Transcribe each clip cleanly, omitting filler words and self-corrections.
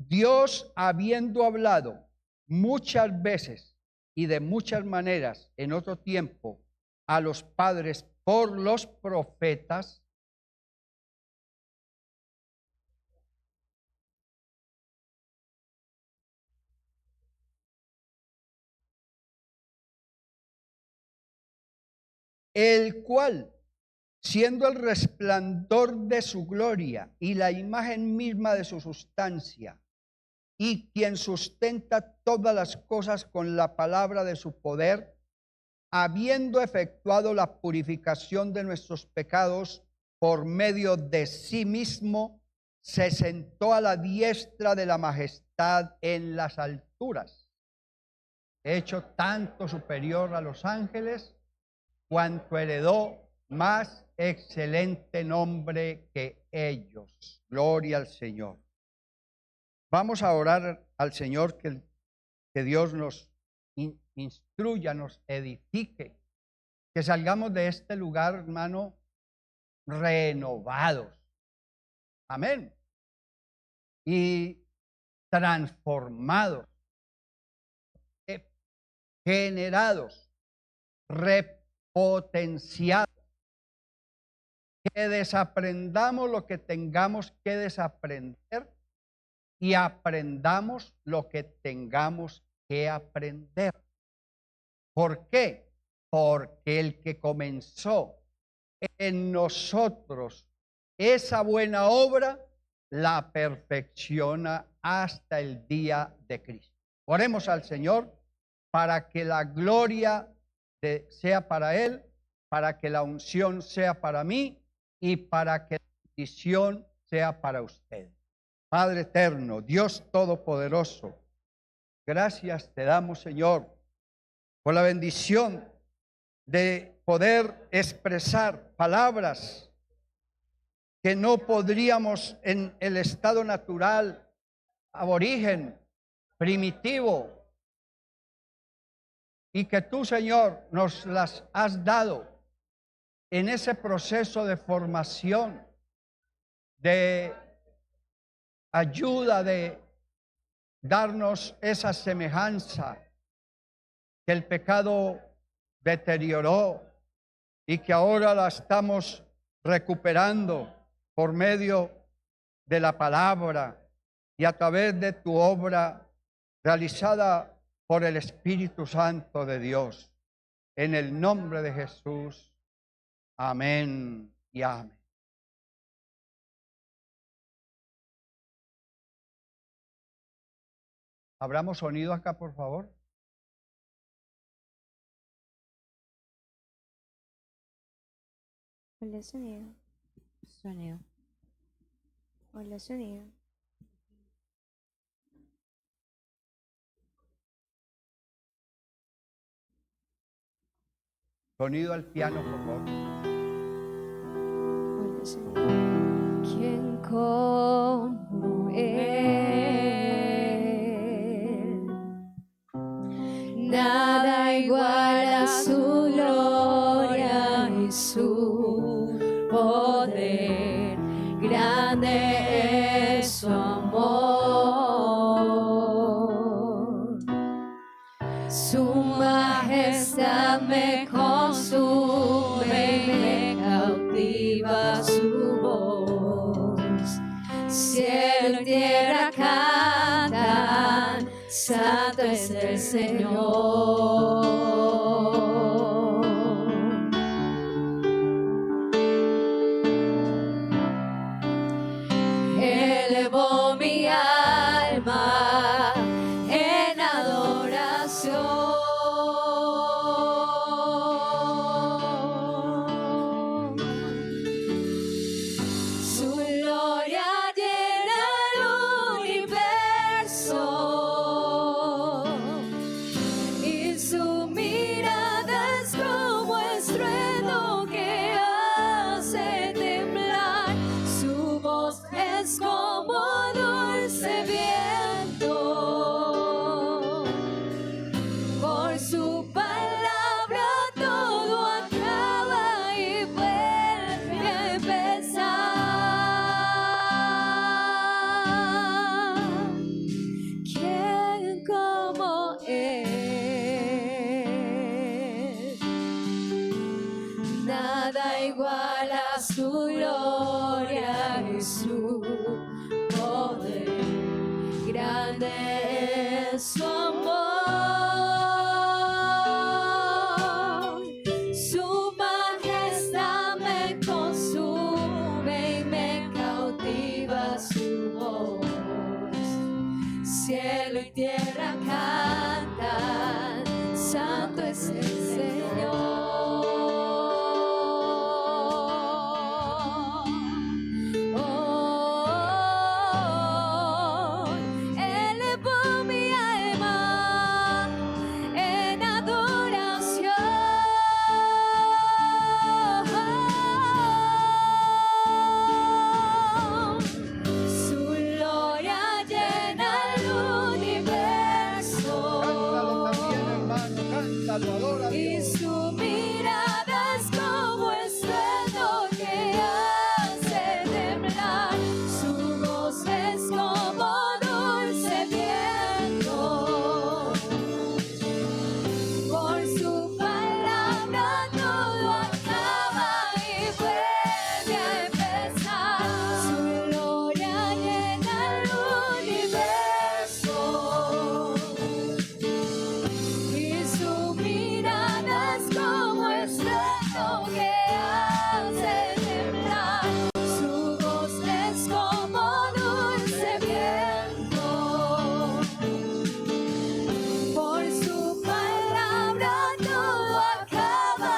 Dios, habiendo hablado muchas veces y de muchas maneras en otro tiempo a los padres por los profetas, el cual, siendo el resplandor de su gloria y la imagen misma de su sustancia, y quien sustenta todas las cosas con la palabra de su poder, habiendo efectuado la purificación de nuestros pecados por medio de sí mismo, se sentó a la diestra de la majestad en las alturas, hecho tanto superior a los ángeles, cuanto heredó más excelente nombre que ellos. Gloria al Señor. Vamos a orar al Señor que Dios nos instruya, nos edifique, que salgamos de este lugar, hermano, renovados. Amén. Y transformados, generados, repotenciados. Que desaprendamos lo que tengamos que desaprender y aprendamos lo que tengamos que aprender. ¿Por qué? Porque el que comenzó en nosotros esa buena obra, la perfecciona hasta el día de Cristo. Oremos al Señor para que la gloria sea para Él, para que la unción sea para mí y para que la bendición sea para usted. Padre eterno, Dios todopoderoso, gracias te damos, Señor, por la bendición de poder expresar palabras que no podríamos en el estado natural, aborigen, primitivo, y que tú, Señor, nos las has dado en ese proceso de formación, de ayuda, de darnos esa semejanza que el pecado deterioró y que ahora la estamos recuperando por medio de la palabra y a través de tu obra realizada por el Espíritu Santo de Dios. En el nombre de Jesús. Amén y amén. ¿Abramos sonido acá, por favor? Hola, sonido. Sonido. Hola, sonido. Sonido al piano, por favor. Hola, sonido. ¿Quién como Él? Nada igual a su gloria y su poder. Grande es su amor. Su majestad me consume y me cautiva su voz. Cielo y tierra cantan, santo es el Señor. Elevó mi alma en adoración. Su gloria llena el universo y su mirada es como estruendo que hace temblar. Su voz es como dulce su gloria y su poder. Grande es su amor, su majestad me consume y me cautiva su voz. Cielo y tierra cantan, santo es el Señor. Elevo mi alma en adoración. Su gloria llena el universo. Cántalo también, hermano, cántalo, adora a Y Dios. su mirada es como el suelo que hace temblar. Su voz es como dulce viento. Por su palabra todo acaba y vuelve a empezar. Su gloria llena el universo. Y su mirada es como el suelo que hace temblar. Su voz es como dulce viento. Por su palabra todo acaba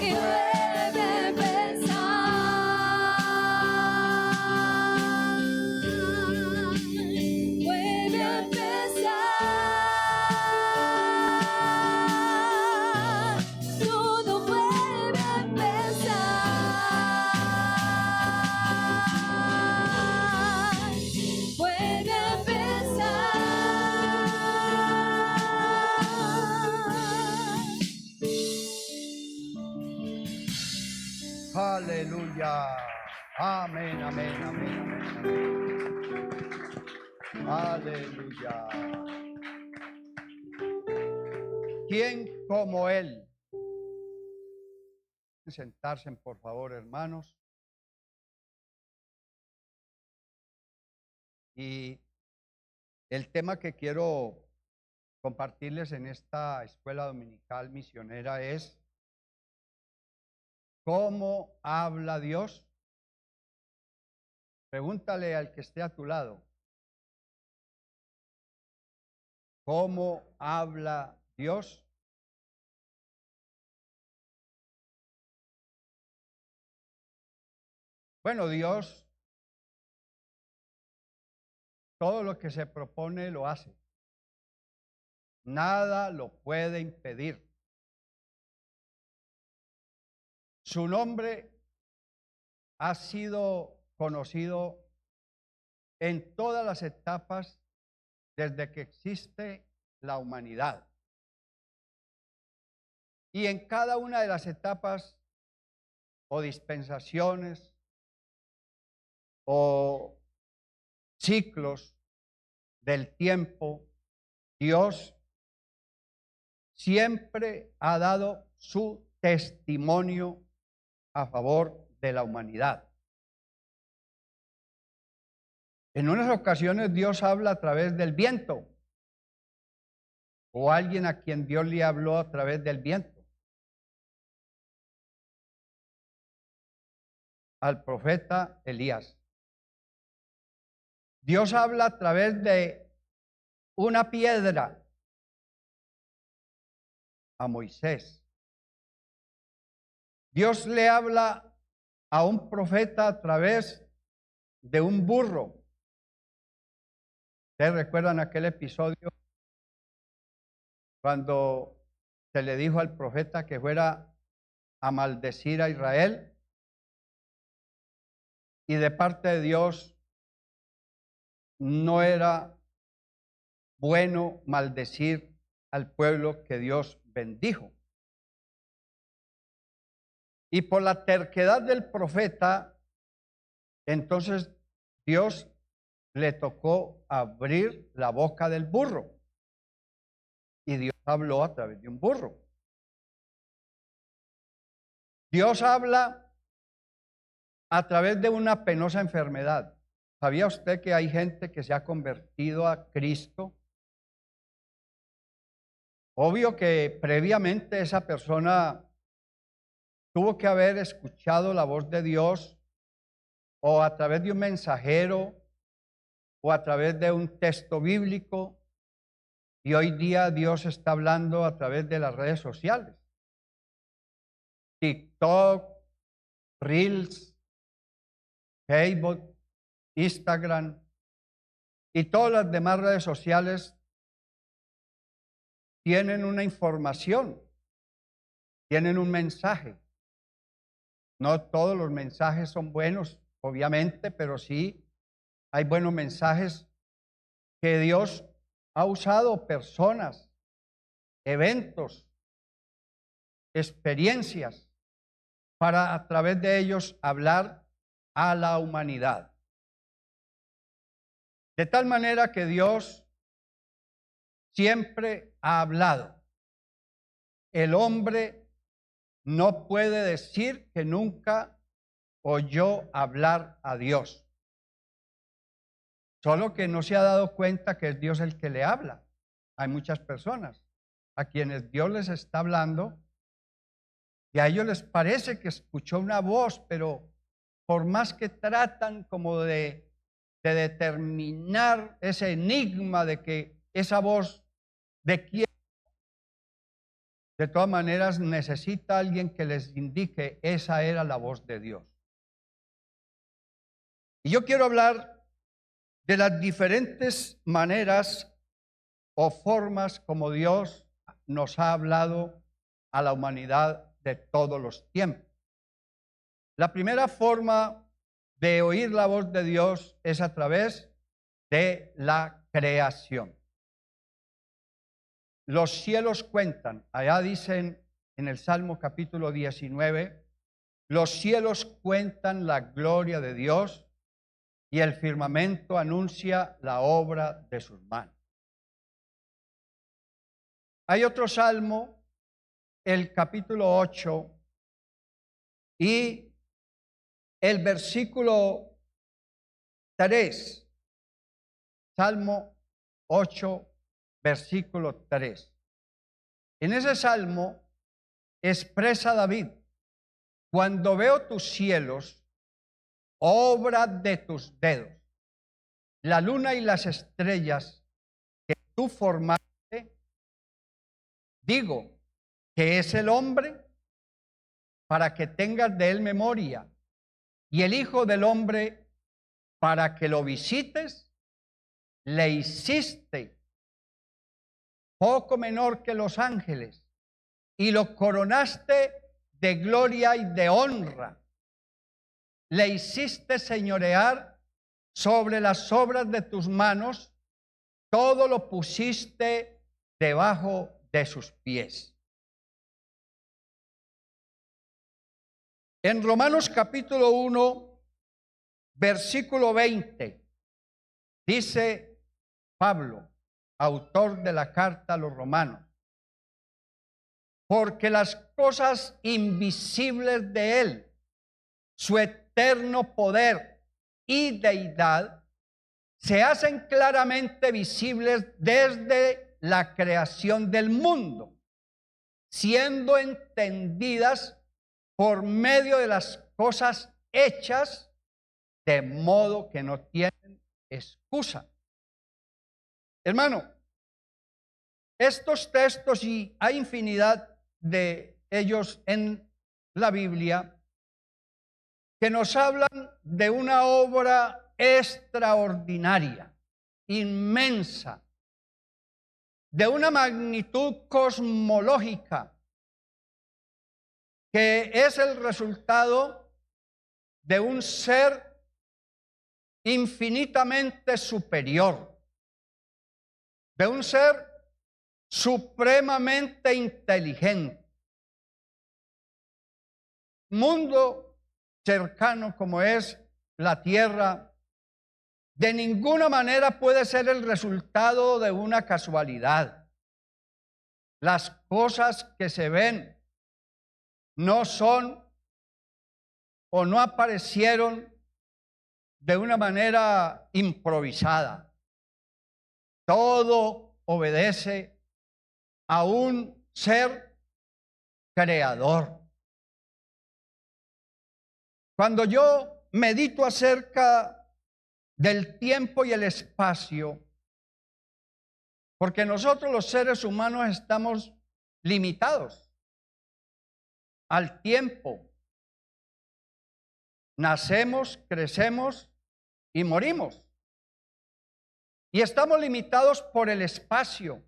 y vuelve a empezar. Vuelve a empezar. Todo vuelve a empezar. Vuelve a empezar. Aleluya. Amén, amén, amén, amén, amén. Aleluya. ¿Quién como Él? Sentarse, por favor, hermanos. Y el tema que quiero compartirles en esta escuela dominical misionera es ¿cómo habla Dios? Pregúntale al que esté a tu lado. ¿Cómo habla Dios? Bueno, Dios, todo lo que se propone lo hace. Nada lo puede impedir. Su nombre ha sido conocido en todas las etapas desde que existe la humanidad. Y en cada una de las etapas o dispensaciones o ciclos del tiempo, Dios siempre ha dado su testimonio a favor de la humanidad. En unas ocasiones Dios habla a través del viento o alguien a quien Dios le habló a través del viento. Al profeta Elías. Dios habla a través de una piedra a Moisés. Dios le habla a un profeta a través de un burro. ¿Ustedes recuerdan aquel episodio cuando se le dijo al profeta que fuera a maldecir a Israel? Y de parte de Dios no era bueno maldecir al pueblo que Dios bendijo. Y por la terquedad del profeta, entonces Dios le tocó abrir la boca del burro. Y Dios habló a través de un burro. Dios habla a través de una penosa enfermedad. ¿Sabía usted que hay gente que se ha convertido a Cristo? Obvio que previamente esa persona tuvo que haber escuchado la voz de Dios o a través de un mensajero o a través de un texto bíblico, y hoy día Dios está hablando a través de las redes sociales. TikTok, Reels, Facebook, Instagram y todas las demás redes sociales tienen una información, tienen un mensaje. No todos los mensajes son buenos, obviamente, pero sí hay buenos mensajes que Dios ha usado personas, eventos, experiencias para a través de ellos hablar a la humanidad. De tal manera que Dios siempre ha hablado. El hombre no puede decir que nunca oyó hablar a Dios. Solo que no se ha dado cuenta que es Dios el que le habla. Hay muchas personas a quienes Dios les está hablando y a ellos les parece que escuchó una voz, pero por más que tratan como de determinar ese enigma de que esa voz de quién, de todas maneras necesita alguien que les indique esa era la voz de Dios. Y yo quiero hablar de las diferentes maneras o formas como Dios nos ha hablado a la humanidad de todos los tiempos. La primera forma de oír la voz de Dios es a través de la creación. Los cielos cuentan, allá dicen en el Salmo capítulo 19, los cielos cuentan la gloria de Dios y el firmamento anuncia la obra de sus manos. Hay otro salmo, el capítulo 8, y el versículo 3, Salmo 8, versículo 3. En ese salmo expresa David, cuando veo tus cielos, obra de tus dedos, la luna y las estrellas que tú formaste, digo, que es el hombre para que tengas de él memoria, y el Hijo del Hombre para que lo visites. Le hiciste poco menor que los ángeles y lo coronaste de gloria y de honra. Le hiciste señorear sobre las obras de tus manos, todo lo pusiste debajo de sus pies. En Romanos capítulo 1, versículo 20, dice Pablo, autor de la carta a los romanos, porque las cosas invisibles de él, su eterno poder y deidad, se hacen claramente visibles desde la creación del mundo, siendo entendidas por medio de las cosas hechas, de modo que no tienen excusa. Hermano, estos textos, y hay infinidad de ellos en la Biblia, que nos hablan de una obra extraordinaria, inmensa, de una magnitud cosmológica, que es el resultado de un ser infinitamente superior, de un ser supremamente inteligente. Mundo cercano como es la Tierra, de ninguna manera puede ser el resultado de una casualidad. Las cosas que se ven no son o no aparecieron de una manera improvisada. Todo obedece a un ser creador. Cuando yo medito acerca del tiempo y el espacio, porque nosotros los seres humanos estamos limitados al tiempo. Nacemos, crecemos y morimos. Y estamos limitados por el espacio.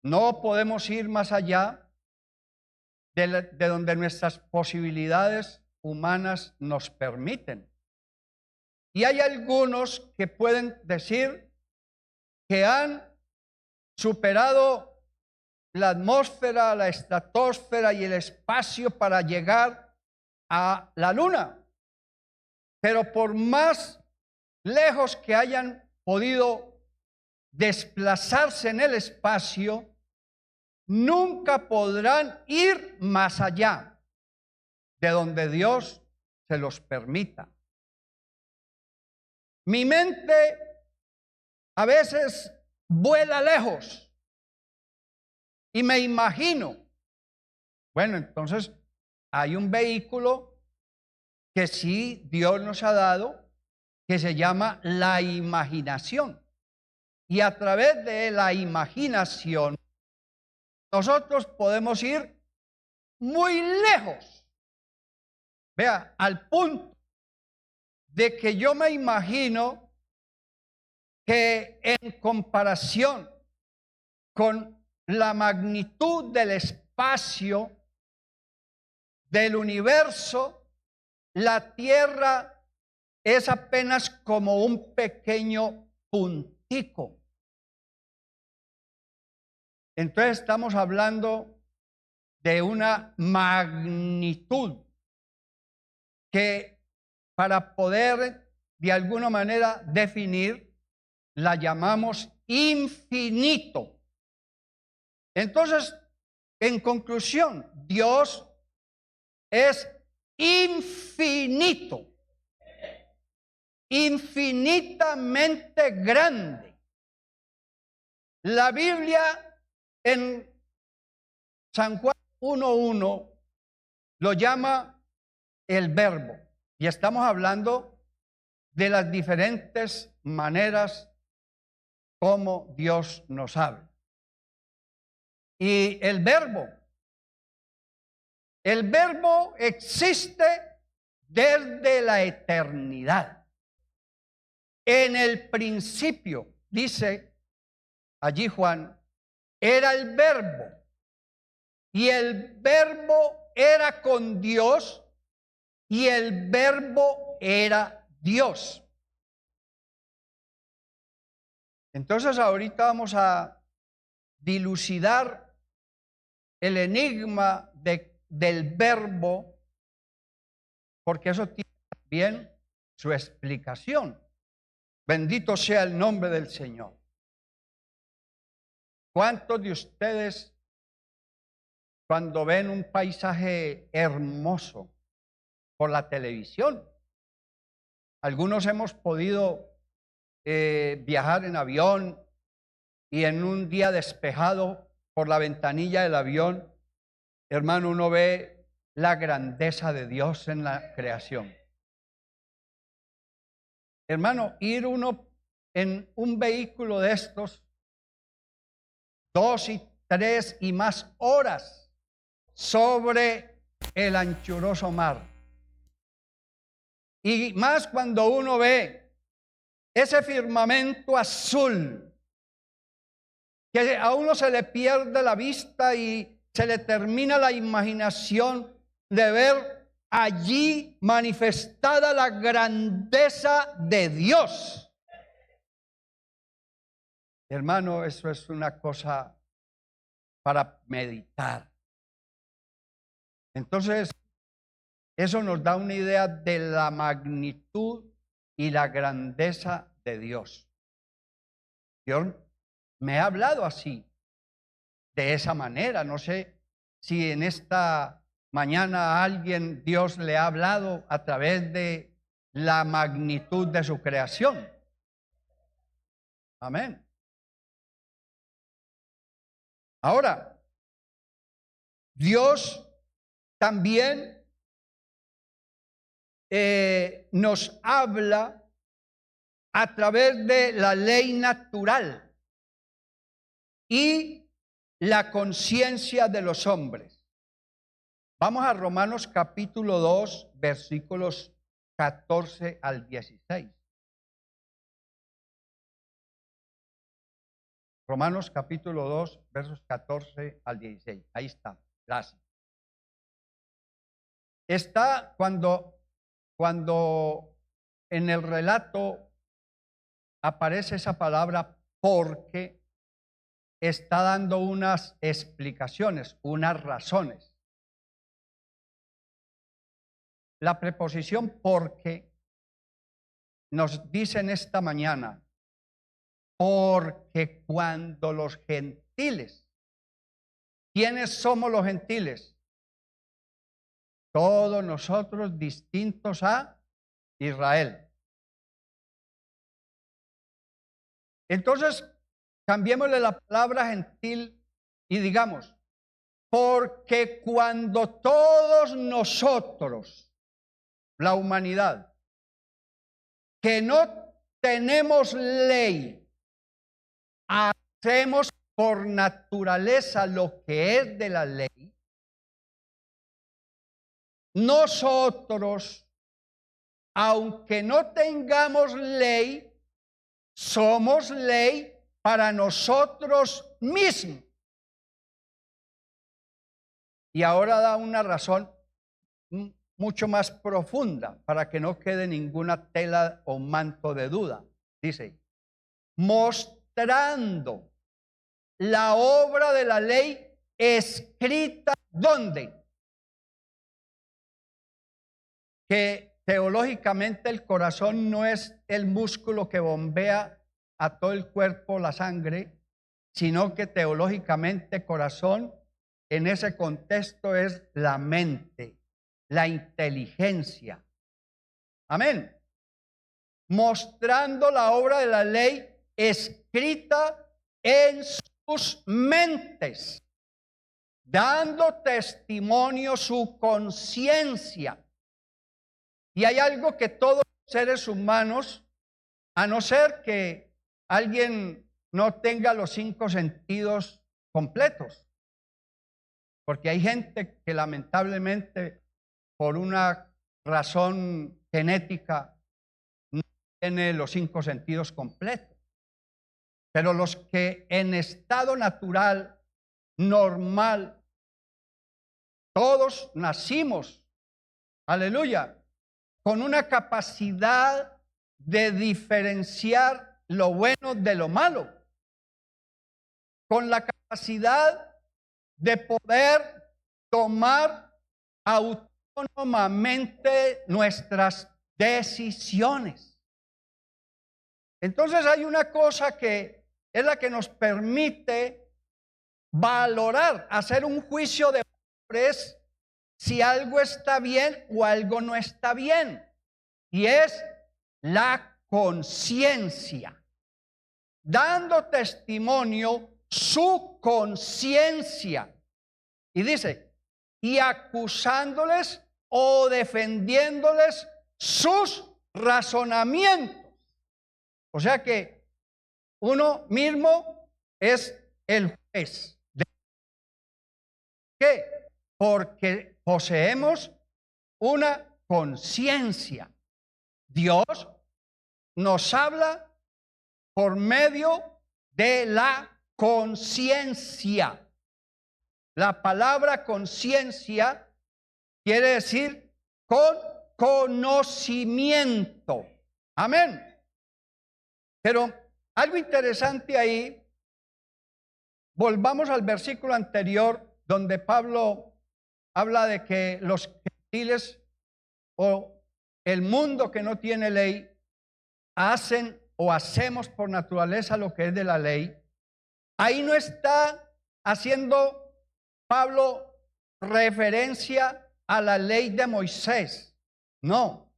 No podemos ir más allá de donde nuestras posibilidades humanas nos permiten. Y hay algunos que pueden decir que han superado la atmósfera, la estratosfera y el espacio para llegar a la luna. Pero por más lejos que hayan podido desplazarse en el espacio, nunca podrán ir más allá de donde Dios se los permita. Mi mente a veces vuela lejos y me imagino, bueno, entonces hay un vehículo que sí Dios nos ha dado, que se llama la imaginación. Y a través de la imaginación, nosotros podemos ir muy lejos. Vea, al punto de que yo me imagino que en comparación con la magnitud del espacio, del universo, la Tierra es apenas como un pequeño puntico. Entonces estamos hablando de una magnitud que para poder de alguna manera definir la llamamos infinito. Entonces, en conclusión, Dios es infinito, infinitamente grande. La Biblia en San Juan 1:1 lo llama el Verbo, y estamos hablando de las diferentes maneras como Dios nos habla. Y el Verbo existe desde la eternidad. En el principio, dice allí Juan, era el Verbo, y el Verbo era con Dios, y el Verbo era Dios. Entonces ahorita vamos a dilucidar el enigma del Verbo, porque eso tiene también su explicación. Bendito sea el nombre del Señor. ¿Cuántos de ustedes, cuando ven un paisaje hermoso por la televisión, algunos hemos podido viajar en avión y en un día despejado por la ventanilla del avión, hermano, uno ve la grandeza de Dios en la creación? Hermano, ir uno en un vehículo de estos 2 y 3 y más horas sobre el anchuroso mar. Y más cuando uno ve ese firmamento azul, que a uno se le pierde la vista y se le termina la imaginación de ver allí manifestada la grandeza de Dios. Hermano, eso es una cosa para meditar. Entonces, eso nos da una idea de la magnitud y la grandeza de Dios. Dios me ha hablado así, de esa manera. No sé si en esta mañana a alguien Dios le ha hablado a través de la magnitud de su creación. Amén. Ahora, Dios también nos habla a través de la ley natural y la conciencia de los hombres. Vamos a Romanos capítulo 2, versículos 14 al 16. Romanos capítulo 2, versos 14 al 16. Ahí está. Gracias. Está cuando en el relato aparece esa palabra porque, está dando unas explicaciones, unas razones. La preposición porque nos dice en esta mañana, porque cuando los gentiles, ¿quiénes somos los gentiles? Todos nosotros distintos a Israel. Entonces, cambiémosle la palabra gentil y digamos, porque cuando todos nosotros, la humanidad, que no tenemos ley, hacemos por naturaleza lo que es de la ley, nosotros, aunque no tengamos ley, somos ley para nosotros mismos. Y ahora da una razón mucho más profunda para que no quede ninguna tela o manto de duda. Dice, mostrando la obra de la ley escrita, ¿dónde? Que teológicamente el corazón no es el músculo que bombea a todo el cuerpo la sangre, sino que teológicamente corazón en ese contexto es la mente, la inteligencia. Amén. Mostrando la obra de la ley escrita en sus mentes, dando testimonio su conciencia. Y hay algo que todos los seres humanos, a no ser que alguien no tenga los 5 sentidos completos, porque hay gente que lamentablemente por una razón genética no tiene los 5 sentidos completos, pero los que en estado natural, normal, todos nacimos, aleluya, con una capacidad de diferenciar lo bueno de lo malo, con la capacidad de poder tomar autónomamente nuestras decisiones. Entonces hay una cosa que es la que nos permite valorar, hacer un juicio de valores si algo está bien o algo no está bien, y es la conciencia, dando testimonio su conciencia. Y dice, y acusándoles o defendiéndoles sus razonamientos. O sea que uno mismo es el juez. ¿De qué? Porque poseemos una conciencia. Dios nos habla por medio de la conciencia. La palabra conciencia quiere decir con conocimiento. Amén. Pero algo interesante ahí, volvamos al versículo anterior donde Pablo habla de que los gentiles o el mundo que no tiene ley hacen o hacemos por naturaleza lo que es de la ley. Ahí no está haciendo Pablo referencia a la ley de Moisés. No.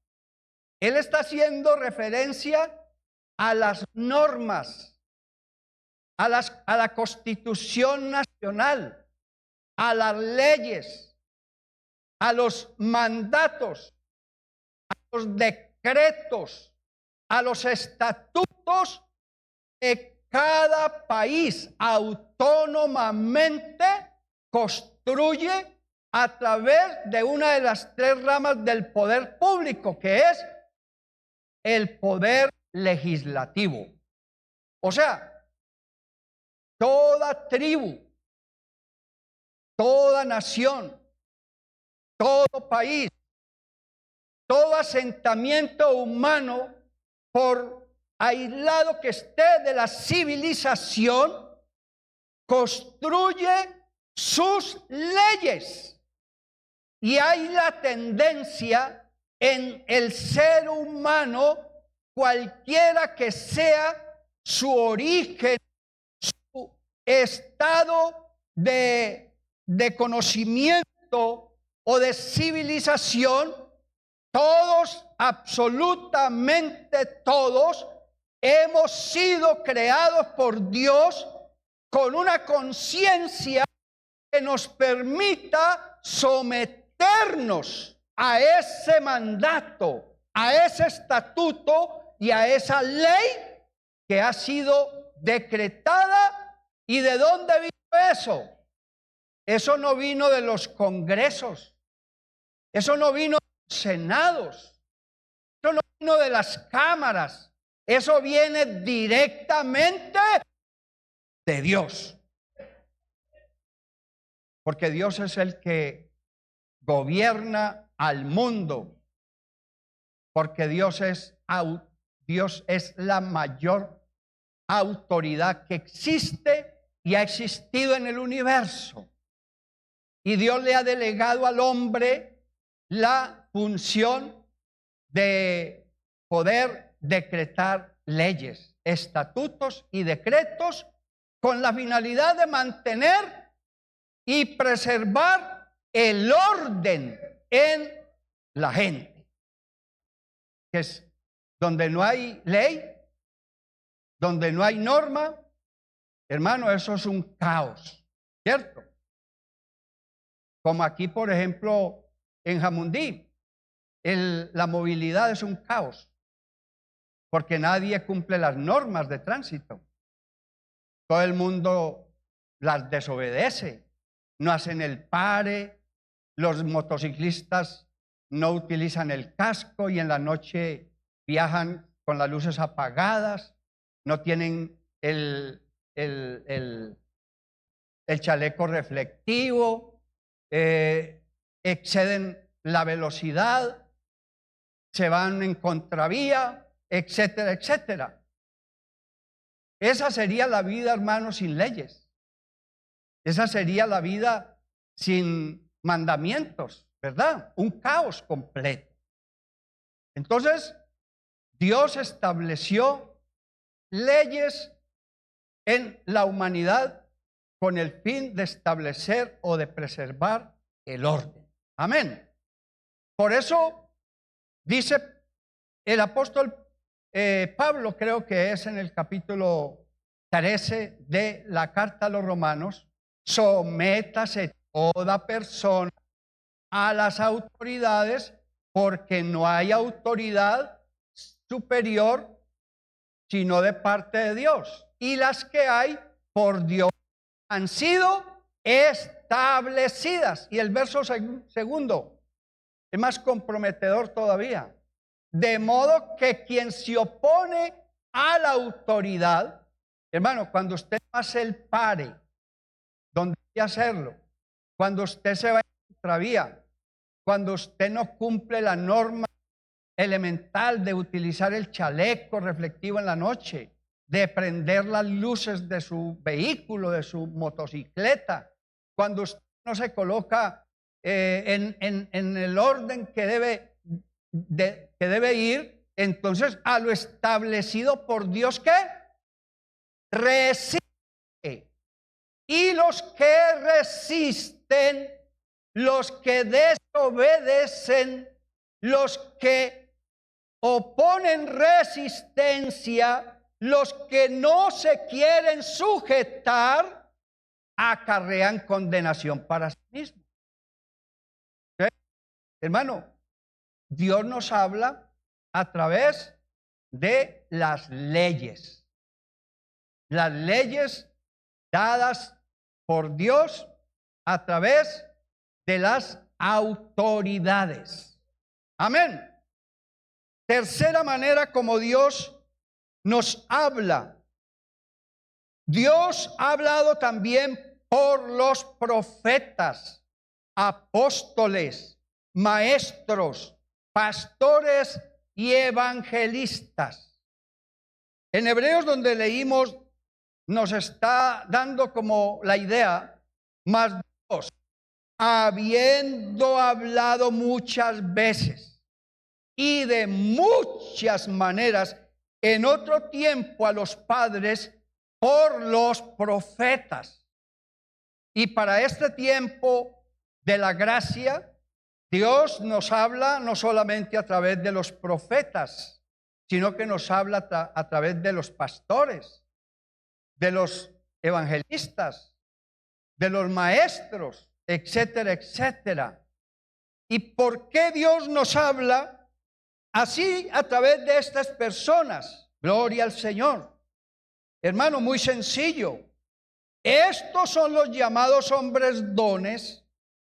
Él está haciendo referencia a las normas, a la Constitución Nacional, a las leyes, a los mandatos, a los decretos, a los estatutos que cada país autónomamente construye a través de una de las tres ramas del poder público, que es el poder legislativo. O sea, toda tribu, toda nación, todo país, todo asentamiento humano, por aislado que esté de la civilización, construye sus leyes. Y hay la tendencia en el ser humano, cualquiera que sea su origen, su estado de conocimiento o de civilización, todos, absolutamente todos, hemos sido creados por Dios con una conciencia que nos permita someternos a ese mandato, a ese estatuto y a esa ley que ha sido decretada. ¿Y de dónde vino eso? Eso no vino de los congresos, eso no vino de los senados, eso no vino de las cámaras, eso viene directamente de Dios. Porque Dios es el que gobierna al mundo, porque Dios es la mayor autoridad que existe y ha existido en el universo. Y Dios le ha delegado al hombre la función de poder decretar leyes, estatutos y decretos con la finalidad de mantener y preservar el orden en la gente. Que es donde no hay ley, donde no hay norma, hermano, eso es un caos, ¿cierto? Como aquí, por ejemplo, en Jamundí, la movilidad es un caos, porque nadie cumple las normas de tránsito. Todo el mundo las desobedece, no hacen el pare, los motociclistas no utilizan el casco y en la noche viajan con las luces apagadas, no tienen el chaleco reflectivo, exceden la velocidad, se van en contravía, etcétera, etcétera. Esa sería la vida, hermano, sin leyes. Esa sería la vida sin mandamientos, ¿verdad? Un caos completo. Entonces, Dios estableció leyes en la humanidad con el fin de establecer o de preservar el orden. Amén. Por eso dice el apóstol Pablo, creo que es en el capítulo 13 de la carta a los Romanos: sométase toda persona a las autoridades, porque no hay autoridad superior sino de parte de Dios, y las que hay por Dios han sido establecidas. Y el verso segundo es más comprometedor todavía. De modo que quien se opone a la autoridad, hermano, cuando usted hace el pare, donde hay que hacerlo, cuando usted se va en contravía, cuando usted no cumple la norma elemental de utilizar el chaleco reflectivo en la noche, de prender las luces de su vehículo, de su motocicleta, cuando usted no se coloca en el orden que debe ir, entonces a lo establecido por Dios, ¿qué? Resiste. Y los que resisten los que desobedecen, los que oponen resistencia, los que no se quieren sujetar, acarrean condenación para sí mismos. ¿Okay? Hermano, Dios nos habla a través de las leyes dadas por Dios a través de las autoridades. Amén. Tercera manera como Dios nos habla. Dios ha hablado también por los profetas, apóstoles, maestros, pastores y evangelistas. En Hebreos, donde leímos, nos está dando como la idea, mas Dios, habiendo hablado muchas veces y de muchas maneras en otro tiempo a los padres por los profetas. Y para este tiempo de la gracia, Dios nos habla no solamente a través de los profetas, sino que nos habla a través de los pastores, de los evangelistas, de los maestros, etcétera, etcétera. ¿Y por qué Dios nos habla así a través de estas personas? Gloria al Señor. Hermano, muy sencillo. Estos son los llamados hombres dones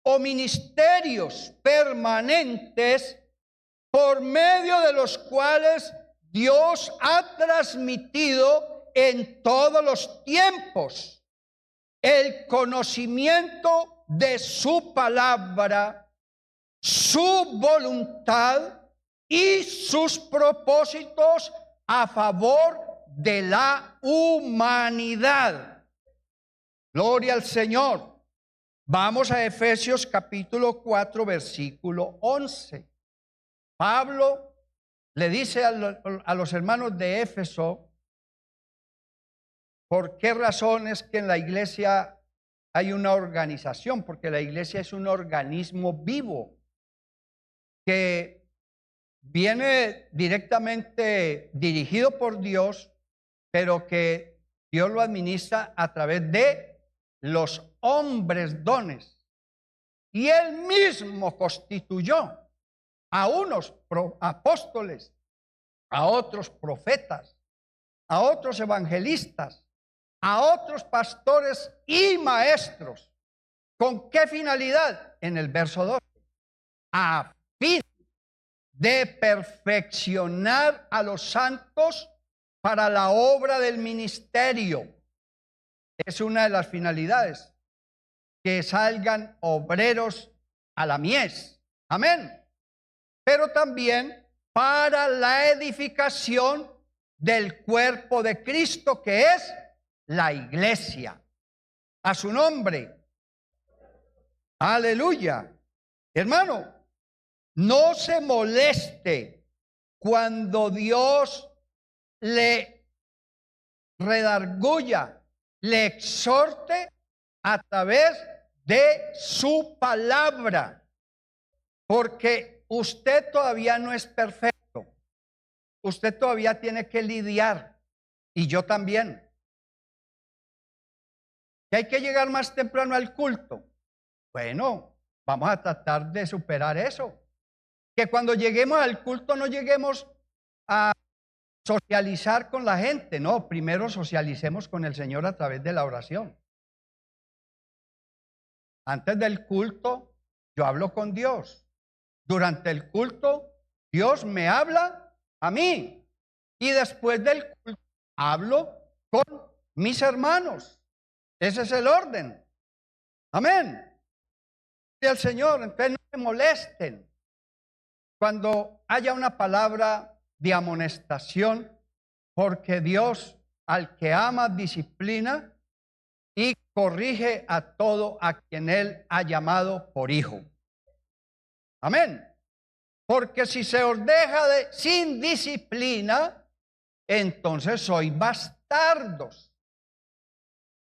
o ministerios permanentes por medio de los cuales Dios ha transmitido en todos los tiempos el conocimiento de su palabra, su voluntad y sus propósitos a favor de la humanidad. Gloria al Señor. Vamos a Efesios capítulo 4, versículo 11. Pablo le dice a los hermanos de Éfeso por qué razones que en la iglesia hay una organización, porque la iglesia es un organismo vivo que viene directamente dirigido por Dios, pero que Dios lo administra a través de los hombres dones. Y él mismo constituyó a unos apóstoles, a otros profetas, a otros evangelistas, a otros pastores y maestros. ¿Con qué finalidad? En el verso 12. A fin de perfeccionar a los santos para la obra del ministerio. Es una de las finalidades, que salgan obreros a la mies. Amén. Pero también para la edificación del cuerpo de Cristo, que es la iglesia. A su nombre. Aleluya. Hermano, no se moleste cuando Dios le redarguya, le exhorte a través de su palabra, porque usted todavía no es perfecto. Usted todavía tiene que lidiar, y yo también. ¿Que hay que llegar más temprano al culto? Bueno, vamos a tratar de superar eso. Que cuando lleguemos al culto no lleguemos a socializar con la gente. No, primero socialicemos con el Señor a través de la oración. Antes del culto, yo hablo con Dios. Durante el culto, Dios me habla a mí. Y después del culto, hablo con mis hermanos. Ese es el orden. Amén. Y al Señor, entonces no se molesten. Cuando haya una palabra de amonestación, porque Dios al que ama disciplina y corrige a todo a quien Él ha llamado por hijo. Amén. Porque si se os deja sin disciplina, entonces sois bastardos.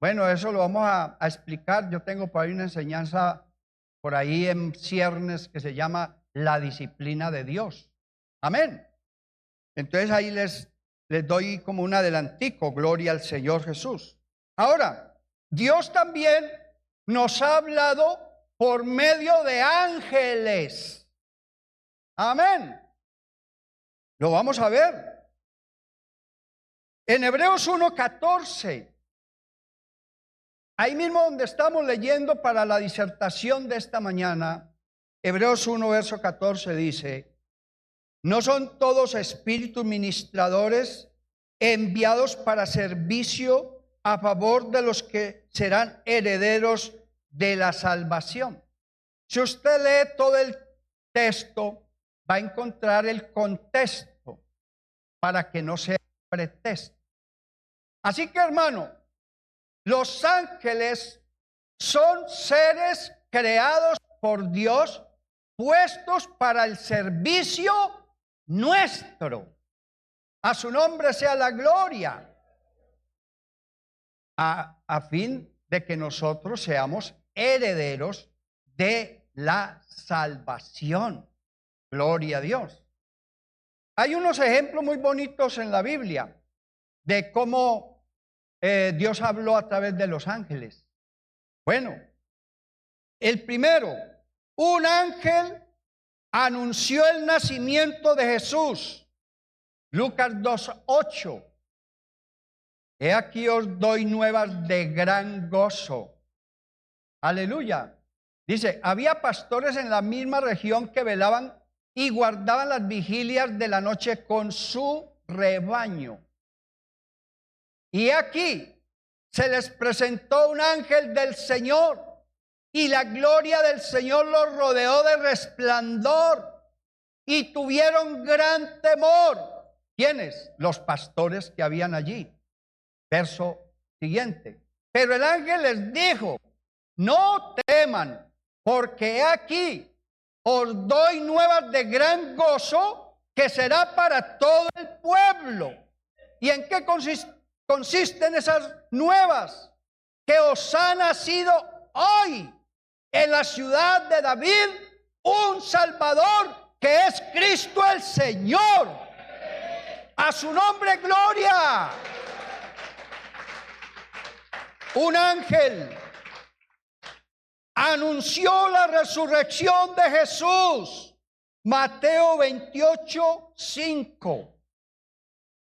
Bueno, eso lo vamos a explicar. Yo tengo por ahí una enseñanza por ahí en ciernes que se llama la disciplina de Dios. Amén. Entonces ahí les doy como un adelantico, gloria al Señor Jesús. Ahora, Dios también nos ha hablado por medio de ángeles. Amén. Lo vamos a ver. En Hebreos 1:14, ahí mismo donde estamos leyendo para la disertación de esta mañana, Hebreos 1, verso 14 dice: ¿no son todos espíritus ministradores enviados para servicio a favor de los que serán herederos de la salvación? Si usted lee todo el texto, va a encontrar el contexto para que no sea pretexto. Así que, hermano, los ángeles son seres creados por Dios, puestos para el servicio nuestro. A su nombre sea la gloria, a fin de que nosotros seamos herederos de la salvación. Gloria a Dios. Hay unos ejemplos muy bonitos en la Biblia de cómo Dios habló a través de los ángeles. Bueno, el primero, un ángel anunció el nacimiento de Jesús. Lucas 2:8. He aquí os doy nuevas de gran gozo. Aleluya. Dice, había pastores en la misma región que velaban y guardaban las vigilias de la noche con su rebaño. Y aquí se les presentó un ángel del Señor, y la gloria del Señor los rodeó de resplandor, y tuvieron gran temor. ¿Quiénes? Los pastores que habían allí. Verso siguiente. Pero el ángel les dijo: no teman, porque aquí os doy nuevas de gran gozo, que será para todo el pueblo. ¿Y en qué consisten esas nuevas? Que os ha nacido hoy en la ciudad de David un Salvador, que es Cristo el Señor. A su nombre, gloria. Un ángel anunció la resurrección de Jesús. Mateo 28:5.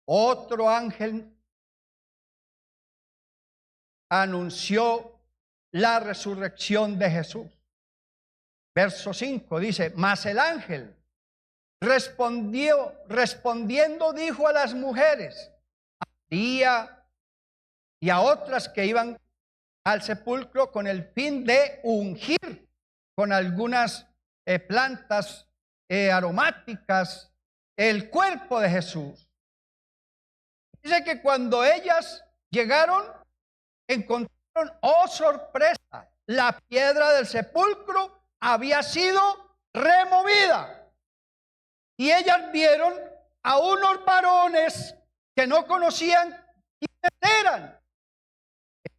Otro ángel anunció la resurrección de Jesús. Verso 5 dice: mas el ángel respondiendo dijo a las mujeres, a María y a otras que iban al sepulcro con el fin de ungir con algunas plantas aromáticas el cuerpo de Jesús. Dice que cuando ellas llegaron, encontraron, oh sorpresa, la piedra del sepulcro había sido removida. Y ellas vieron a unos varones que no conocían quiénes eran.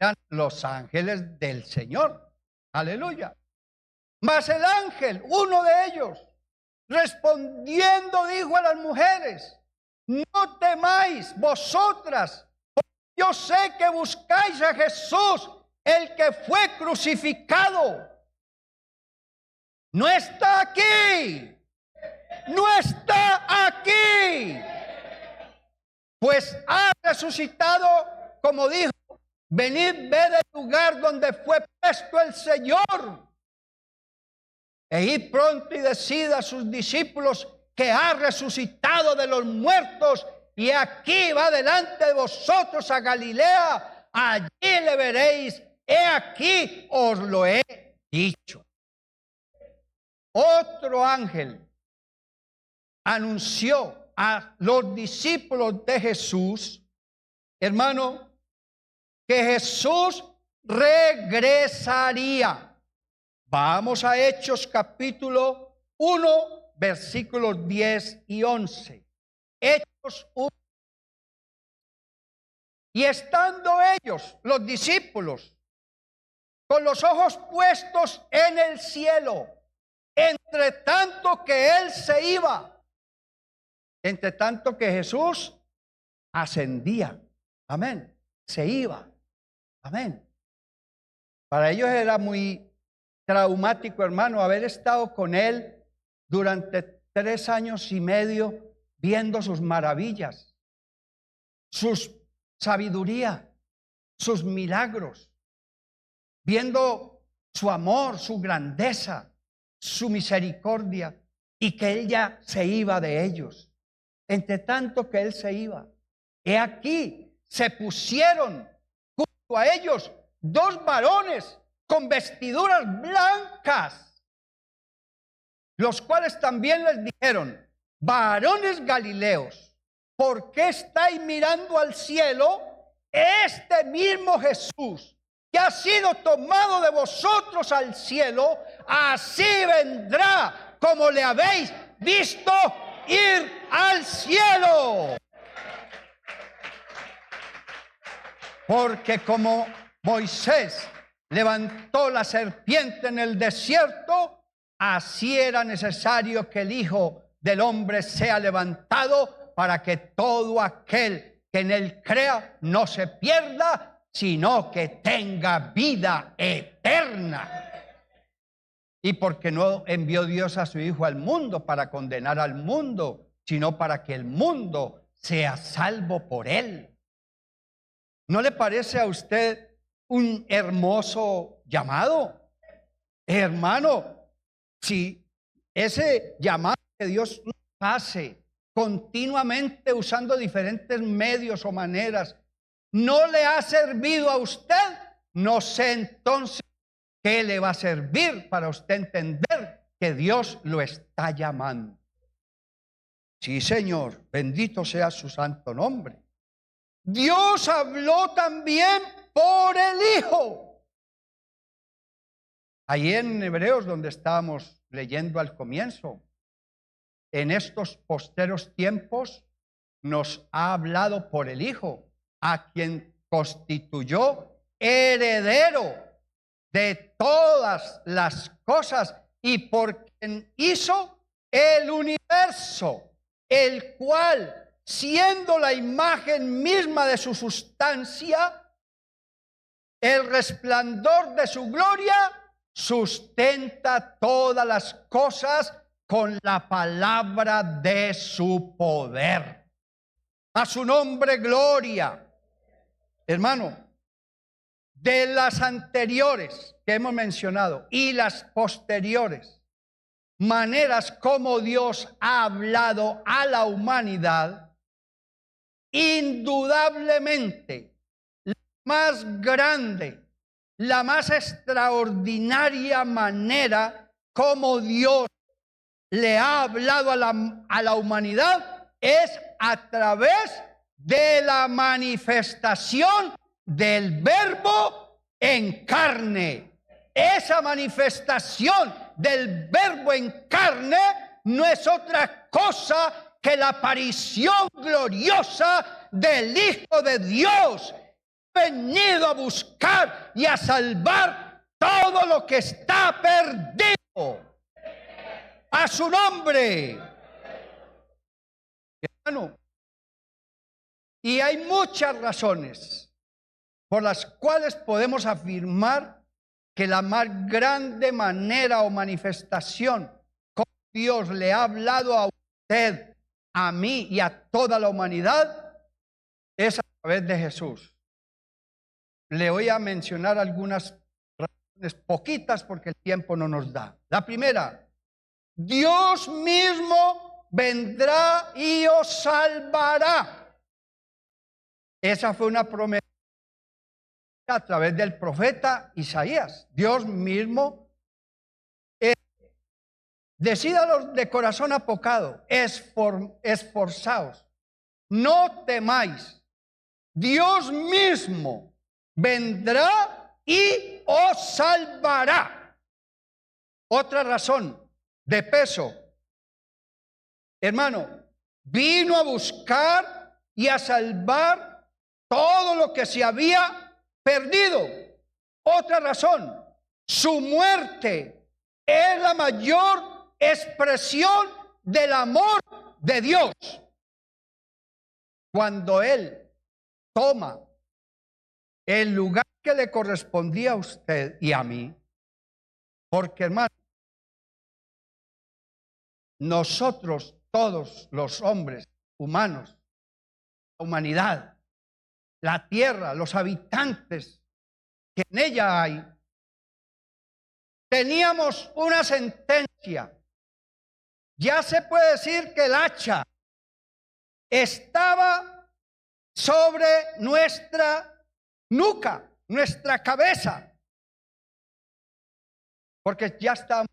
Eran los ángeles del Señor. Aleluya. Mas el ángel, uno de ellos, respondiendo dijo a las mujeres: no temáis vosotras, porque yo sé que buscáis a Jesús, el que fue crucificado. No está aquí. No está aquí. Pues ha resucitado, como dijo: venid, ved el lugar donde fue puesto el Señor. E id pronto y decid a sus discípulos que ha resucitado de los muertos, y aquí va delante de vosotros a Galilea, allí le veréis. He aquí os lo he dicho. Otro ángel anunció a los discípulos de Jesús, hermano, que Jesús regresaría. Vamos a Hechos capítulo 1, versículos 10 y 11. Hechos 1. Y estando ellos, los discípulos, con los ojos puestos en el cielo, entre tanto que él se iba, entre tanto que Jesús ascendía. Amén. Se iba. Amén. Para ellos era muy traumático, hermano, haber estado con él durante 3 años y medio viendo sus maravillas, su sabiduría, sus milagros, viendo su amor, su grandeza, su misericordia, y que él ya se iba de ellos. Entre tanto que él se iba, he aquí, se pusieron junto a ellos 2 varones con vestiduras blancas, los cuales también les dijeron: varones galileos, ¿por qué estáis mirando al cielo? Este mismo Jesús que ha sido tomado de vosotros al cielo, así vendrá como le habéis visto ir al cielo. Porque como Moisés levantó la serpiente en el desierto, así era necesario que el Hijo del Hombre sea levantado, para que todo aquel que en él crea no se pierda, sino que tenga vida eterna. Y porque no envió Dios a su Hijo al mundo para condenar al mundo, sino para que el mundo sea salvo por él. ¿No le parece a usted un hermoso llamado? Hermano, si ese llamado que Dios nos hace continuamente usando diferentes medios o maneras no le ha servido a usted, no sé entonces qué le va a servir para usted entender que Dios lo está llamando. Sí, Señor, bendito sea su santo nombre. Dios habló también por el Hijo. Ahí en Hebreos, donde estábamos leyendo al comienzo, en estos posteros tiempos nos ha hablado por el Hijo, a quien constituyó heredero de todas las cosas y por quien hizo el universo, el cual, siendo la imagen misma de su sustancia, el resplandor de su gloria, sustenta todas las cosas con la palabra de su poder. A su nombre, gloria. Hermano, de las anteriores que hemos mencionado y las posteriores maneras como Dios ha hablado a la humanidad, indudablemente la más grande, la más extraordinaria manera como Dios le ha hablado a la humanidad es a través de la manifestación del Verbo en carne. Esa manifestación del Verbo en carne no es otra cosa que la aparición gloriosa del Hijo de Dios, venido a buscar y a salvar todo lo que está perdido. A su nombre. Hermano, y hay muchas razones por las cuales podemos afirmar que la más grande manera o manifestación como Dios le ha hablado a usted, a mí y a toda la humanidad es a través de Jesús. Le voy a mencionar algunas razones, poquitas porque el tiempo no nos da. La primera, Dios mismo vendrá y os salvará. Esa fue una promesa a través del profeta Isaías. Dios mismo decídalos de corazón apocado, esforzaos, no temáis. Dios mismo vendrá y os salvará. Otra razón de peso, hermano, vino a buscar y a salvar todo lo que se había perdido. Otra razón, Su muerte es la mayor expresión del amor de Dios. Cuando Él toma el lugar que le correspondía a usted y a mí, porque hermano, nosotros todos los hombres humanos, la humanidad, la tierra, los habitantes que en ella hay, teníamos una sentencia. Ya se puede decir que el hacha estaba sobre nuestra nuca, nuestra cabeza, porque ya estamos,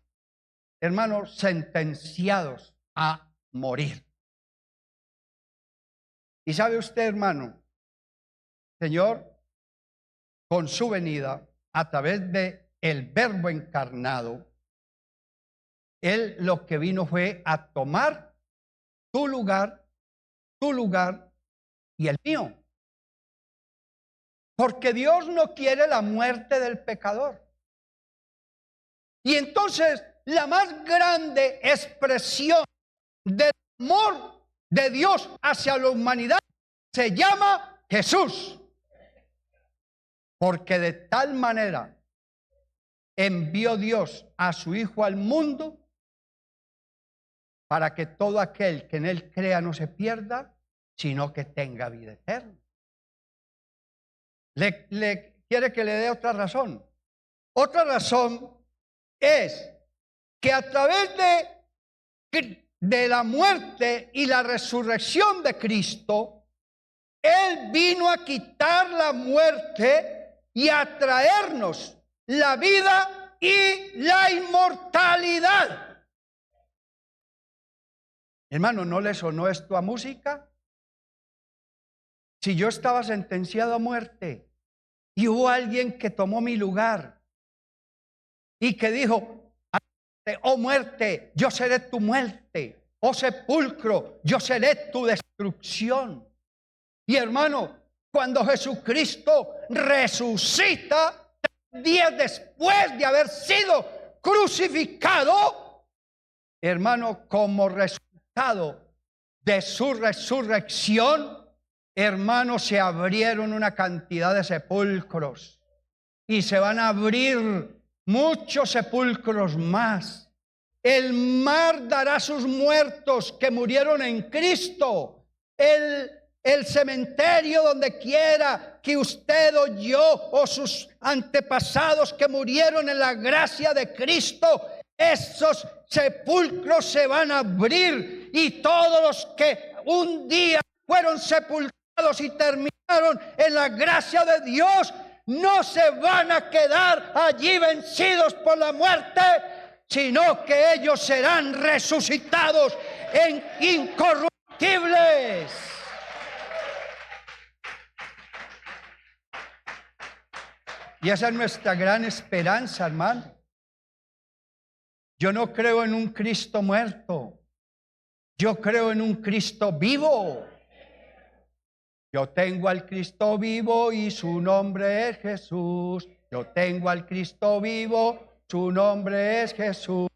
hermanos, sentenciados a morir. Y sabe usted, hermano, Señor, con su venida, a través de el Verbo encarnado, Él lo que vino fue a tomar tu lugar y el mío. Porque Dios no quiere la muerte del pecador. Y entonces la más grande expresión del amor de Dios hacia la humanidad se llama Jesús. Porque de tal manera envió Dios a su Hijo al mundo para que todo aquel que en Él crea no se pierda, sino que tenga vida eterna. ¿Le quiere que le dé otra razón? Otra razón es que a través de la muerte y la resurrección de Cristo, Él vino a quitar la muerte y a traernos la vida y la inmortalidad. Hermano, ¿no le sonó esto a música? Si yo estaba sentenciado a muerte y hubo alguien que tomó mi lugar y que dijo: oh muerte, yo seré tu muerte; oh sepulcro, yo seré tu destrucción. Y hermano, cuando Jesucristo resucita 3 días después de haber sido crucificado, hermano, como resultado de su resurrección, hermano, se abrieron una cantidad de sepulcros y se van a abrir muchos sepulcros más. El mar dará sus muertos que murieron en Cristo. El cementerio, donde quiera que usted o yo o sus antepasados que murieron en la gracia de Cristo, esos sepulcros se van a abrir, y todos los que un día fueron sepultados y terminaron en la gracia de Dios, no se van a quedar allí vencidos por la muerte, sino que ellos serán resucitados en incorruptibles. Y esa es nuestra gran esperanza, hermano. Yo no creo en un Cristo muerto. Yo creo en un Cristo vivo. Yo tengo al Cristo vivo y su nombre es Jesús. Yo tengo al Cristo vivo, su nombre es Jesús.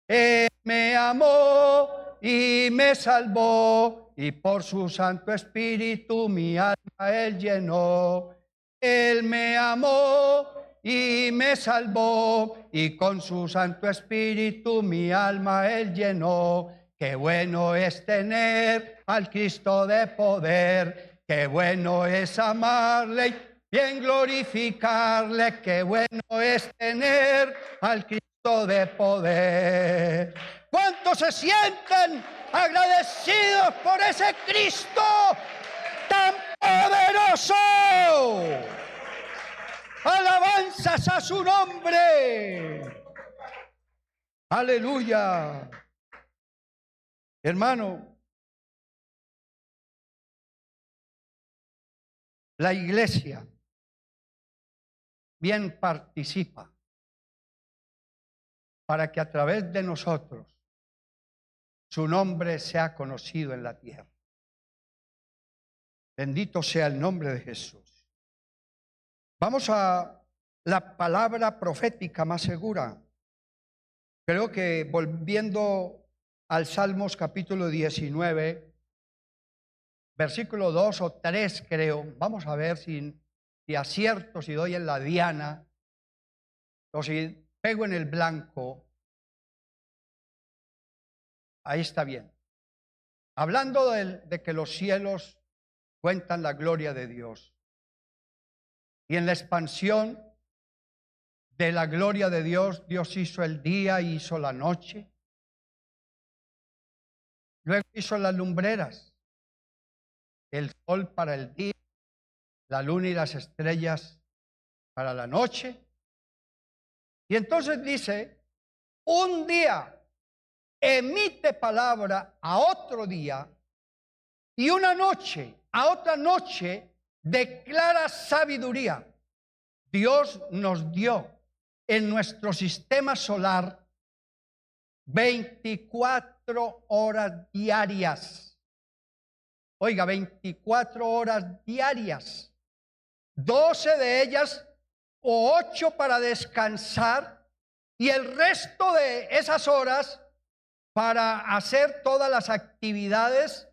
Él me amó y me salvó, y por su Santo Espíritu mi alma Él llenó. Él me amó y me salvó, y con su Santo Espíritu mi alma Él llenó. Qué bueno es tener al Cristo de poder, qué bueno es amarle y bien glorificarle, qué bueno es tener al Cristo de poder. ¿Cuántos se sienten agradecidos por ese Cristo tan poderoso? Alabanzas a su nombre. Aleluya. Hermano, la iglesia bien participa para que a través de nosotros su nombre sea conocido en la tierra. Bendito sea el nombre de Jesús. Vamos a la palabra profética más segura. Creo que volviendo al Salmos capítulo 19, versículo 2 o 3 creo, vamos a ver si acierto, si doy en la diana o si pego en el blanco. Ahí está bien. Hablando de que los cielos cuentan la gloria de Dios. Y en la expansión de la gloria de Dios, Dios hizo el día y hizo la noche. Luego hizo las lumbreras, el sol para el día, la luna y las estrellas para la noche. Y entonces dice, un día emite palabra a otro día y una noche a otra noche declara sabiduría. Dios nos dio en nuestro sistema solar 24 horas diarias. Oiga, 24 horas diarias. 12 de ellas o 8 para descansar y el resto de esas horas para hacer todas las actividades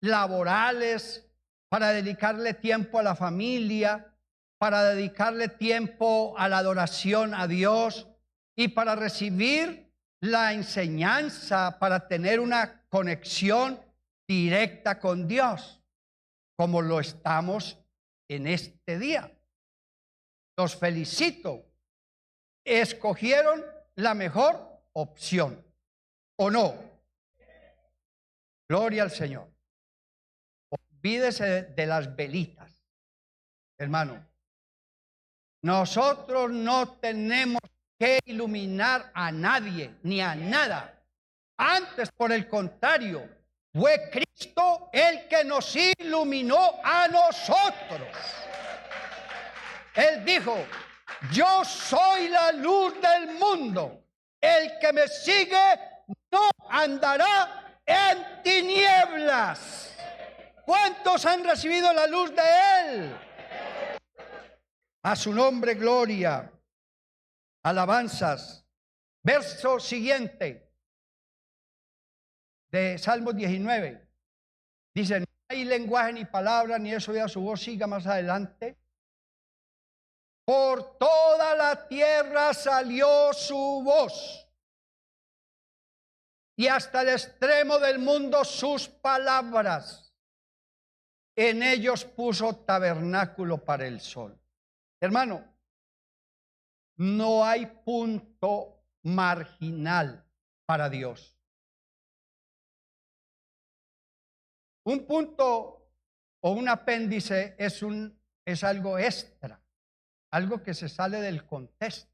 laborales, para dedicarle tiempo a la familia, para dedicarle tiempo a la adoración a Dios y para recibir la enseñanza, para tener una conexión directa con Dios, como lo estamos en este día. Los felicito. Escogieron la mejor opción, ¿o no? Gloria al Señor. Olvídese de las velitas, hermano. Nosotros no tenemos que iluminar a nadie ni a nada. Antes, por el contrario, fue Cristo el que nos iluminó a nosotros. Él dijo, yo soy la luz del mundo. El que me sigue no andará en tinieblas. ¿Cuántos han recibido la luz de Él? A su nombre, gloria, alabanzas. Verso siguiente de Salmos 19. Dice, no hay lenguaje ni palabra, ni eso oía su voz. Siga más adelante. Por toda la tierra salió su voz, y hasta el extremo del mundo sus palabras. En ellos puso tabernáculo para el sol. Hermano, no hay punto marginal para Dios. Un punto o un apéndice es algo extra, algo que se sale del contexto,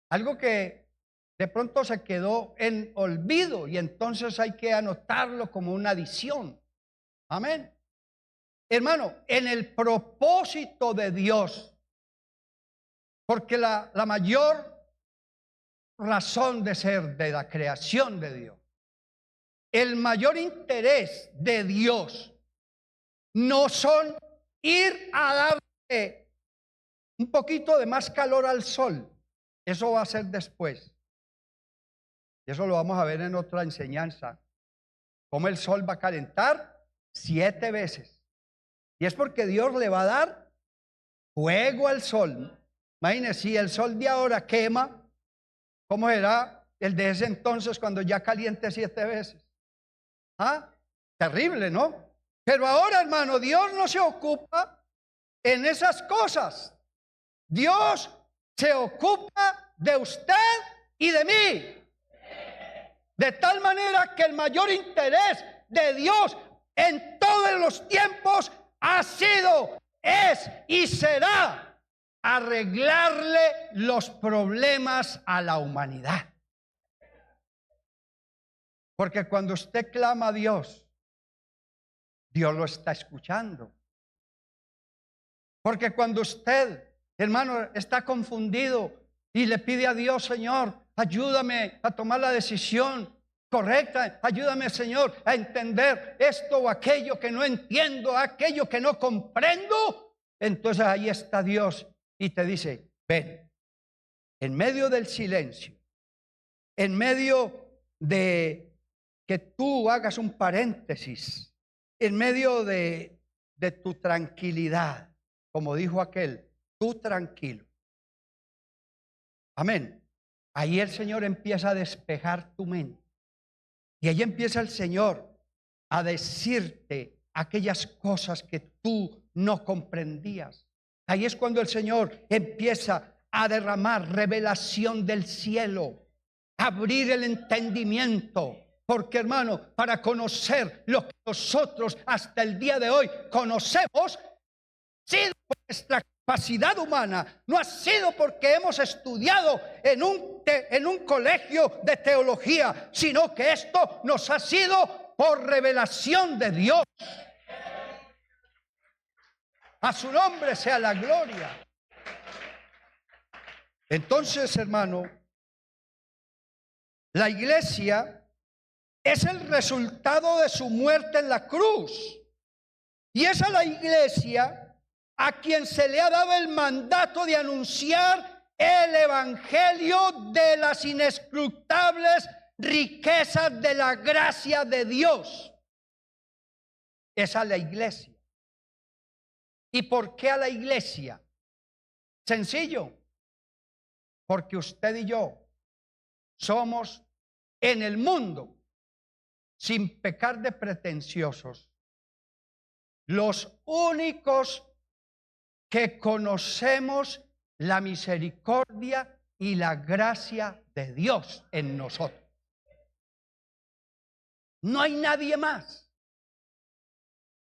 algo que de pronto se quedó en olvido y entonces hay que anotarlo como una adición. Amén. Hermano, en el propósito de Dios, porque la mayor razón de ser de la creación de Dios, el mayor interés de Dios no son ir a darle un poquito de más calor al sol. Eso va a ser después. Y eso lo vamos a ver en otra enseñanza. Cómo el sol va a calentar 7 veces. Y es porque Dios le va a dar fuego al sol. Imagínense, si el sol de ahora quema, ¿cómo será el de ese entonces cuando ya caliente 7 veces? ¿Ah? Terrible, ¿no? Pero ahora, hermano, Dios no se ocupa en esas cosas. Dios se ocupa de usted y de mí. De tal manera que el mayor interés de Dios en todos los tiempos ha sido, es y será arreglarle los problemas a la humanidad. Porque cuando usted clama a Dios, Dios lo está escuchando. Porque cuando usted, hermano, está confundido y le pide a Dios, Señor, ayúdame a tomar la decisión correcta, ayúdame, Señor, a entender esto o aquello que no entiendo, aquello que no comprendo, entonces ahí está Dios y te dice, Ven, en medio del silencio, en medio de que tú hagas un paréntesis, en medio de tu tranquilidad, como dijo aquel, tú tranquilo. Amén. Ahí el Señor empieza a despejar tu mente. Y ahí empieza el Señor a decirte aquellas cosas que tú no comprendías. Ahí es cuando el Señor empieza a derramar revelación del cielo, abrir el entendimiento. Porque, hermano, para conocer lo que nosotros hasta el día de hoy conocemos, sido por nuestra capacidad humana, no ha sido porque hemos estudiado en un colegio de teología, sino que esto nos ha sido por revelación de Dios. A su nombre sea la gloria. Entonces, hermano, la iglesia es el resultado de su muerte en la cruz. Y es a la iglesia a quien se le ha dado el mandato de anunciar el evangelio de las inescrutables riquezas de la gracia de Dios. Es a la iglesia. ¿Y por qué a la iglesia? Sencillo, porque usted y yo somos en el mundo, sin pecar de pretenciosos, los únicos que conocemos la misericordia y la gracia de Dios en nosotros. No hay nadie más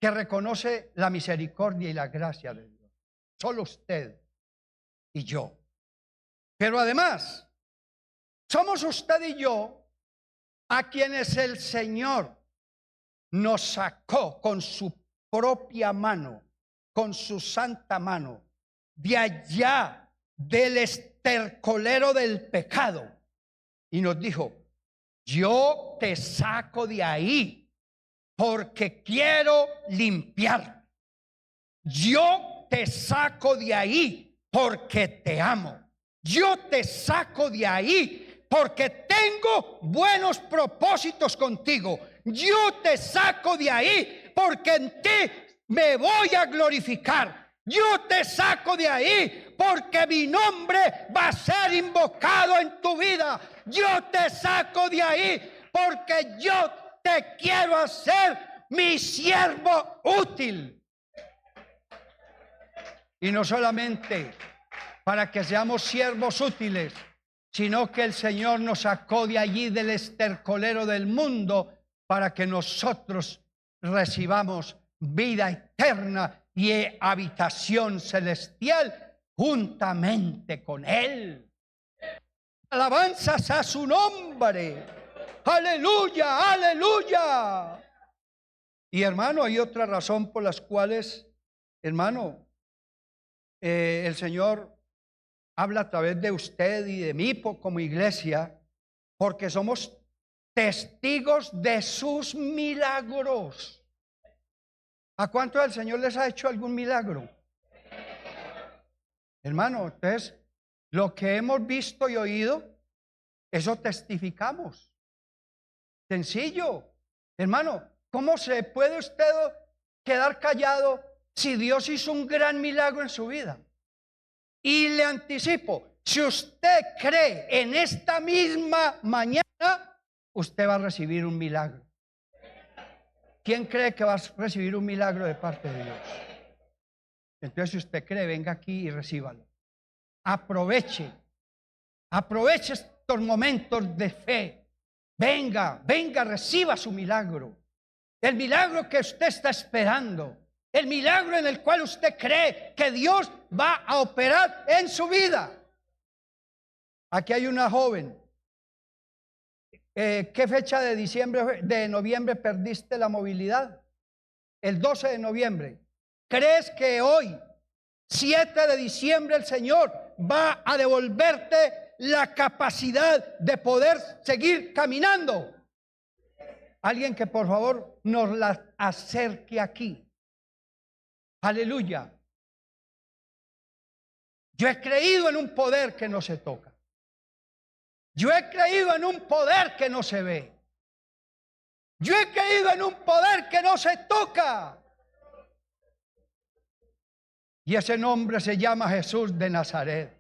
que reconoce la misericordia y la gracia de Dios. Solo usted y yo. Pero además, somos usted y yo a quienes el Señor nos sacó con su propia mano, con su santa mano, de allá del estercolero del pecado, y nos dijo: yo te saco de ahí porque quiero limpiar. Yo te saco de ahí porque te amo. Yo te saco de ahí porque tengo buenos propósitos contigo. Yo te saco de ahí porque en ti me voy a glorificar. Yo te saco de ahí porque mi nombre va a ser invocado en tu vida. Yo te saco de ahí porque yo te quiero hacer mi siervo útil. Y no solamente para que seamos siervos útiles, sino que el Señor nos sacó de allí del estercolero del mundo para que nosotros recibamos vida eterna y habitación celestial juntamente con Él. Alabanzas a su nombre. Aleluya, aleluya. Y hermano, hay otra razón por las cuales, hermano, el Señor habla a través de usted y de mí como iglesia, porque somos testigos de sus milagros. ¿A cuántos el Señor les ha hecho algún milagro? Hermano, entonces, lo que hemos visto y oído, eso testificamos. Sencillo. Hermano, ¿cómo se puede usted quedar callado si Dios hizo un gran milagro en su vida? Y le anticipo, si usted cree en esta misma mañana, usted va a recibir un milagro. ¿Quién cree que va a recibir un milagro de parte de Dios? Entonces, si usted cree, venga aquí y recíbalo. Aproveche estos momentos de fe. Venga, reciba su milagro. El milagro que usted está esperando. El milagro en el cual usted cree que Dios va a operar en su vida. Aquí hay una joven. ¿Qué fecha de noviembre perdiste la movilidad? El 12 de noviembre. ¿Crees que hoy, 7 de diciembre, el Señor va a devolverte la capacidad de poder seguir caminando? Alguien que por favor nos la acerque aquí. Aleluya. Yo he creído en un poder que no se toca. Yo he creído en un poder que no se ve. Yo he creído en un poder que no se toca. Y ese nombre se llama Jesús de Nazaret.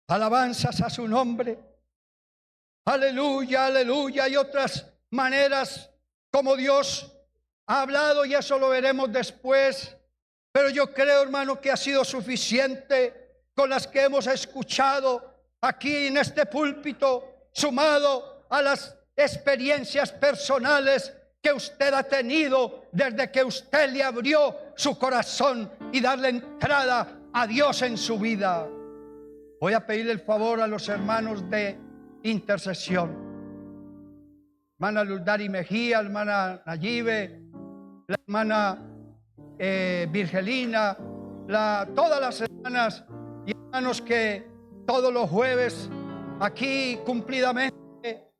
Alabanzas a su nombre. Aleluya, aleluya. Y otras maneras como Dios ha hablado, y eso lo veremos después. Pero yo creo, hermano, que ha sido suficiente con las que hemos escuchado aquí en este púlpito, sumado a las experiencias personales que usted ha tenido desde que usted le abrió su corazón y darle entrada a Dios en su vida. Voy a pedirle el favor a los hermanos de intercesión. Hermana Luzdari Mejía, hermana Nayibe, la hermana Virgelina, todas las hermanas y hermanos que todos los jueves aquí cumplidamente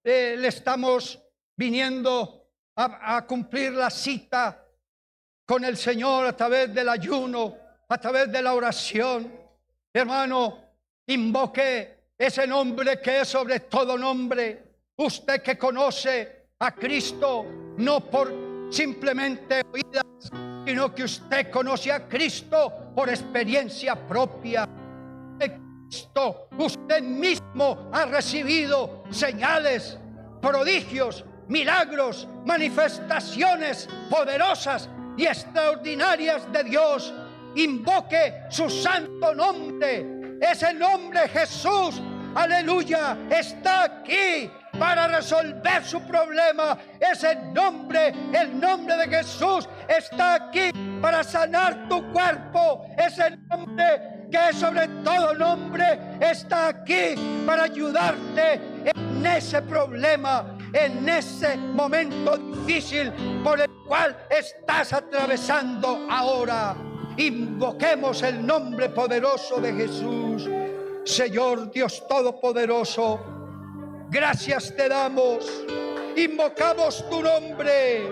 le estamos viniendo a cumplir la cita con el Señor a través del ayuno, a través de la oración. Hermano, invoque ese nombre que es sobre todo nombre. Usted que conoce a Cristo no por simplemente oídas, sino que usted conoce a Cristo por experiencia propia. De Cristo, usted mismo ha recibido señales, prodigios, milagros, manifestaciones poderosas y extraordinarias de Dios. Invoque su santo nombre. Ese nombre, Jesús, aleluya, está aquí para resolver su problema. Ese nombre, el nombre de Jesús, está aquí para sanar tu cuerpo. Ese nombre que es sobre todo nombre está aquí para ayudarte en ese problema, en ese momento difícil por el cual estás atravesando ahora. Invoquemos el nombre poderoso de Jesús. Señor Dios Todopoderoso, gracias te damos, invocamos tu nombre.